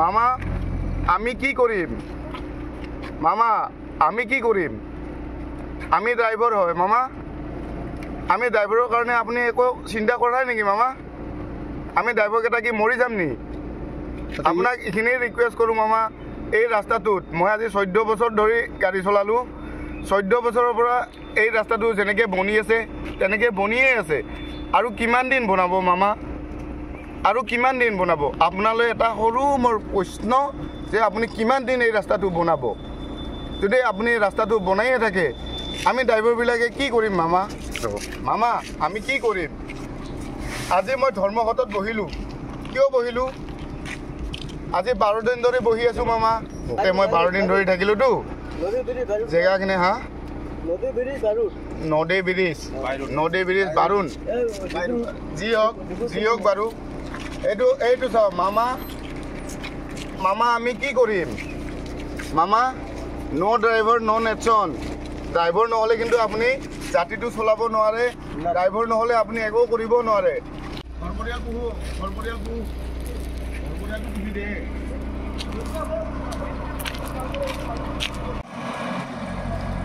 মামা আমি কি কৰিম মামা আমি কি কৰিম আমি ড্ৰাইভাৰ হয় মামা আমি ড্ৰাইভাৰেৰ কাৰণে আপনি একো চিন্তা কৰাই নেকি মামা আমি ড্ৰাইভাৰকেইটা কি মৰি যাম নি আপোনাক এইখিনি ৰিকুৱেষ্ট কৰোঁ মামা এই ৰাস্তাটোত মই আজি 14 বছৰ ধৰি গাড়ী চলালোঁ 14 বছৰৰ পৰা এই ৰাস্তাটো যেনেকৈ বনি আছে তেনেকৈ বনিয়ে আছে আৰু কিমান দিন বনাব মামা আৰু কিমান দিন বনাব আপোনালৈ এটা সৰু মোৰ প্ৰশ্ন যে আপুনি কিমান দিন এই ৰাস্তাটো বনাব যদি আপুনি ৰাস্তাটো বনাইয়ে থাকে আমি ড্ৰাইভাৰবিলাকে কি কৰিম মামা মামা আমি কি কৰিম আজি মই ধৰ্মঘটত বহিলোঁ কিয় বহিলোঁ আজি 12 দিন ধৰি বহি আছোঁ মামা মই 12 দিন ধৰি থাকিলোঁতো জেগাখিনি হা নদী ব্ৰিজ বাৰুণ যি হওক বাৰু এইটো চাওক মামা আমি কি কৰিম মামা ন' ড্ৰাইভাৰ ন' নেশ্যন ড্ৰাইভাৰ নহ'লে কিন্তু আপুনি জাতিটো চলাব নোৱাৰে ড্ৰাইভাৰ নহ'লে আপুনি একো কৰিব নোৱাৰে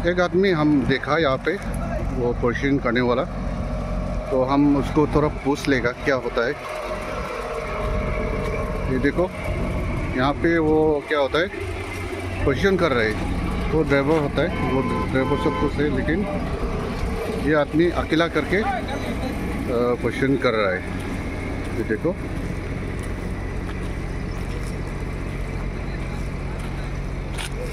एक आदमी हम देखा यहाँ पे वो क्वेश्चन करने वाला तो हम उसको थोड़ा पूछ लेगा क्या होता है ये देखो यहाँ पे वो क्या होता है क्वेश्चन कर रहे हैं वो ड्राइवर होता है वो ड्राइवर सब कुछ है लेकिन ये आदमी अकेला करके क्वेश्चन कर रहा है ये देखो